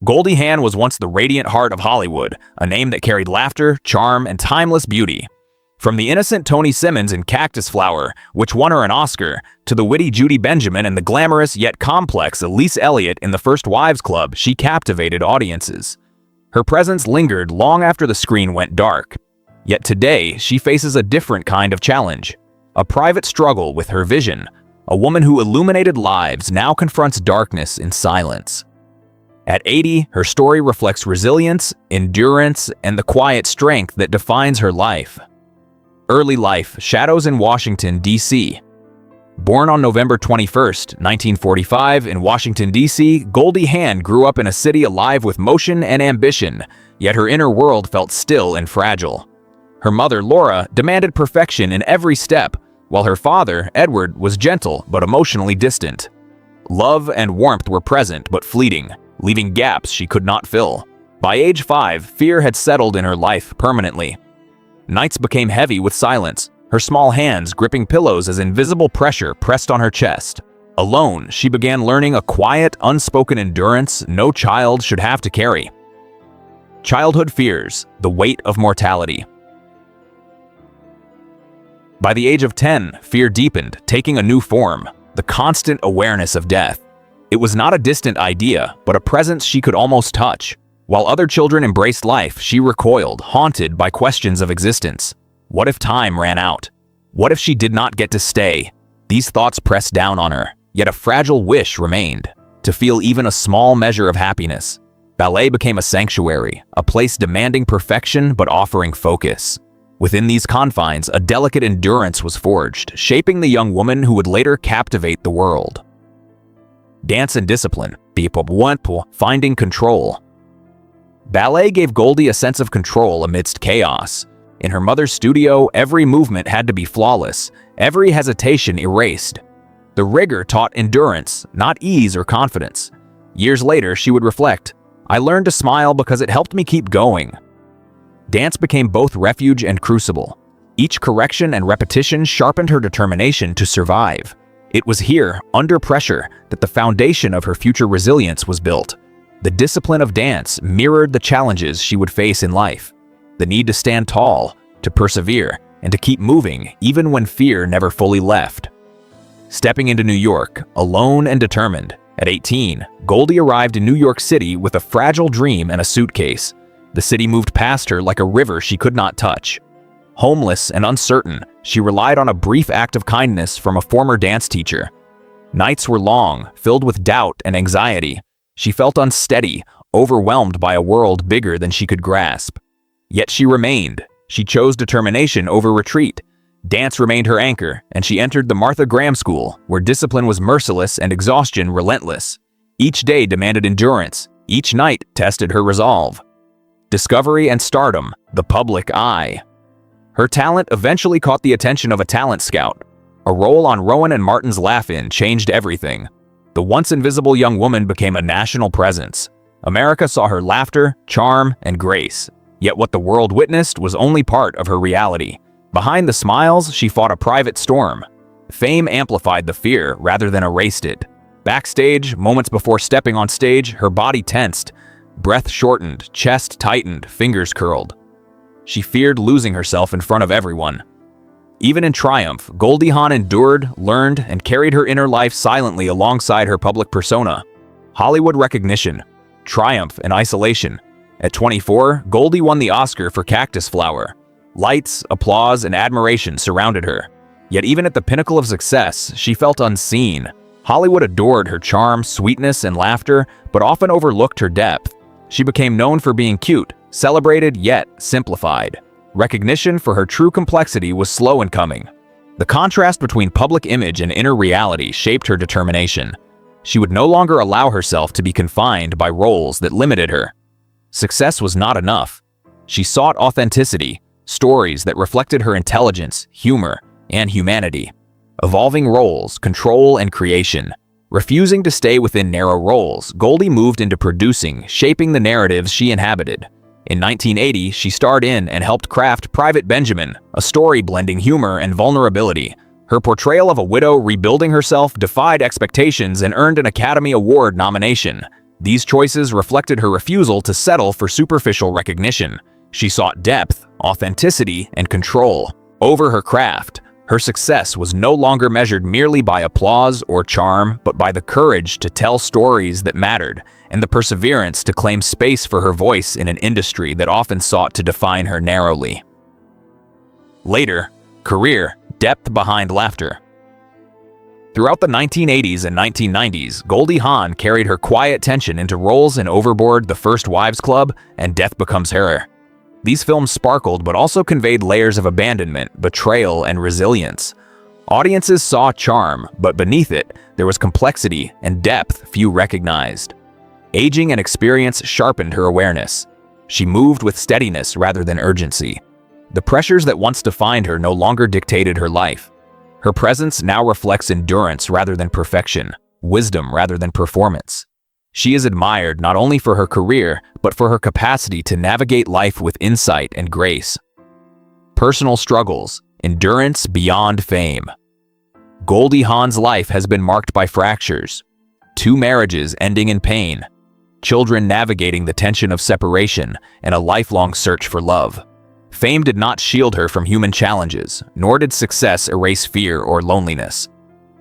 Goldie Hawn was once the radiant heart of Hollywood, a name that carried laughter, charm, and timeless beauty. From the innocent Toni Simmons in Cactus Flower, which won her an Oscar, to the witty Judy Benjamin and the glamorous yet complex Elise Elliott in The First Wives Club, she captivated audiences. Her presence lingered long after the screen went dark. Yet today, she faces a different kind of challenge. A private struggle with her vision. A woman who illuminated lives now confronts darkness in silence. At 80, her story reflects resilience, endurance, and the quiet strength that defines her life. Early life: shadows in Washington, D.C. Born on November 21, 1945, in Washington, D.C., Goldie Hawn grew up in a city alive with motion and ambition, yet her inner world felt still and fragile. Her mother, Laura, demanded perfection in every step, while her father, Edward, was gentle but emotionally distant. Love and warmth were present but fleeting, leaving gaps she could not fill. By age 5, fear had settled in her life permanently. Nights became heavy with silence, her small hands gripping pillows as invisible pressure pressed on her chest. Alone, she began learning a quiet, unspoken endurance no child should have to carry. Childhood fears: the weight of mortality. By the age of 10, fear deepened, taking a new form: the constant awareness of death. It was not a distant idea, but a presence she could almost touch. While other children embraced life, she recoiled, haunted by questions of existence. What if time ran out? What if she did not get to stay? These thoughts pressed down on her, yet a fragile wish remained: to feel even a small measure of happiness. Ballet became a sanctuary, a place demanding perfection but offering focus. Within these confines, a delicate endurance was forged, shaping the young woman who would later captivate the world. Dance and discipline: finding control. Ballet gave Goldie a sense of control amidst chaos. In her mother's studio, every movement had to be flawless, every hesitation erased. The rigor taught endurance, not ease or confidence. Years later, she would reflect, "I learned to smile because it helped me keep going." Dance became both refuge and crucible. Each correction and repetition sharpened her determination to survive. It was here, under pressure, that the foundation of her future resilience was built. The discipline of dance mirrored the challenges she would face in life. The need to stand tall, to persevere, and to keep moving even when fear never fully left. Stepping into New York, alone and determined. At 18, Goldie arrived in New York City with a fragile dream and a suitcase. The city moved past her like a river she could not touch. Homeless and uncertain, she relied on a brief act of kindness from a former dance teacher. Nights were long, filled with doubt and anxiety. She felt unsteady, overwhelmed by a world bigger than she could grasp. Yet she remained. She chose determination over retreat. Dance remained her anchor, and she entered the Martha Graham School, where discipline was merciless and exhaustion relentless. Each day demanded endurance. Each night tested her resolve. Discovery and stardom: the public eye. Her talent eventually caught the attention of a talent scout. A role on Rowan and Martin's Laugh-In changed everything. The once invisible young woman became a national presence. America saw her laughter, charm, and grace. Yet what the world witnessed was only part of her reality. Behind the smiles, she fought a private storm. Fame amplified the fear rather than erased it. Backstage, moments before stepping on stage, her body tensed. Breath shortened, chest tightened, fingers curled. She feared losing herself in front of everyone. Even in triumph, Goldie Hawn endured, learned, and carried her inner life silently alongside her public persona. Hollywood recognition, triumph, and isolation. At 24, Goldie won the Oscar for Cactus Flower. Lights, applause, and admiration surrounded her. Yet even at the pinnacle of success, she felt unseen. Hollywood adored her charm, sweetness, and laughter, but often overlooked her depth. She became known for being cute, celebrated yet simplified. Recognition for her true complexity was slow in coming. The contrast between public image and inner reality shaped her determination. She would no longer allow herself to be confined by roles that limited her. Success was not enough. She sought authenticity, stories that reflected her intelligence, humor, and humanity. Evolving roles, control, and creation. Refusing to stay within narrow roles, Goldie moved into producing, shaping the narratives she inhabited. In 1980, she starred in and helped craft Private Benjamin, a story blending humor and vulnerability. Her portrayal of a widow rebuilding herself defied expectations and earned an Academy Award nomination. These choices reflected her refusal to settle for superficial recognition. She sought depth, authenticity, and control over her craft. Her success was no longer measured merely by applause or charm, but by the courage to tell stories that mattered and the perseverance to claim space for her voice in an industry that often sought to define her narrowly. Later, career, depth behind laughter. Throughout the 1980s and 1990s, Goldie Hawn carried her quiet tension into roles in Overboard, The First Wives Club, and Death Becomes Her. These films sparkled but also conveyed layers of abandonment, betrayal, and resilience. Audiences saw charm, but beneath it, there was complexity and depth few recognized. Aging and experience sharpened her awareness. She moved with steadiness rather than urgency. The pressures that once defined her no longer dictated her life. Her presence now reflects endurance rather than perfection, wisdom rather than performance. She is admired not only for her career, but for her capacity to navigate life with insight and grace. Personal struggles, endurance beyond fame. Goldie Hawn's life has been marked by fractures, 2 marriages ending in pain, children navigating the tension of separation, and a lifelong search for love. Fame did not shield her from human challenges, nor did success erase fear or loneliness.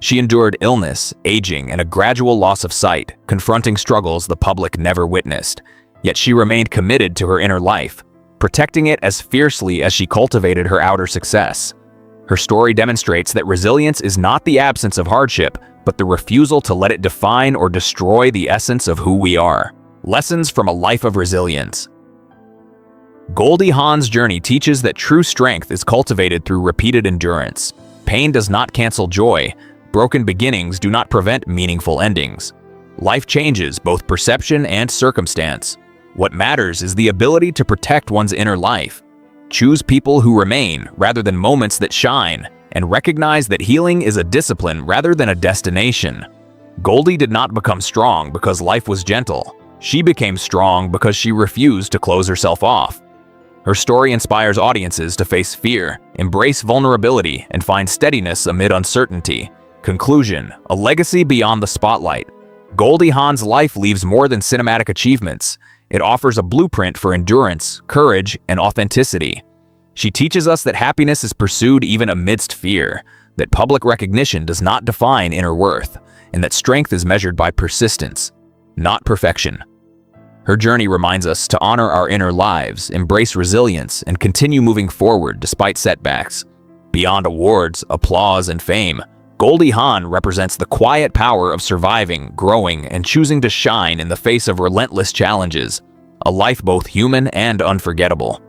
She endured illness, aging, and a gradual loss of sight, confronting struggles the public never witnessed. Yet she remained committed to her inner life, protecting it as fiercely as she cultivated her outer success. Her story demonstrates that resilience is not the absence of hardship, but the refusal to let it define or destroy the essence of who we are. Lessons from a life of resilience. Goldie Hawn's journey teaches that true strength is cultivated through repeated endurance. Pain does not cancel joy. Broken beginnings do not prevent meaningful endings. Life changes both perception and circumstance. What matters is the ability to protect one's inner life. Choose people who remain rather than moments that shine, and recognize that healing is a discipline rather than a destination. Goldie did not become strong because life was gentle. She became strong because she refused to close herself off. Her story inspires audiences to face fear, embrace vulnerability, and find steadiness amid uncertainty. Conclusion: a legacy beyond the spotlight. Goldie Hawn's life leaves more than cinematic achievements. It offers a blueprint for endurance, courage, and authenticity. She teaches us that happiness is pursued even amidst fear, that public recognition does not define inner worth, and that strength is measured by persistence, not perfection. Her journey reminds us to honor our inner lives, embrace resilience, and continue moving forward despite setbacks. Beyond awards, applause, and fame, Goldie Hawn represents the quiet power of surviving, growing, and choosing to shine in the face of relentless challenges, a life both human and unforgettable.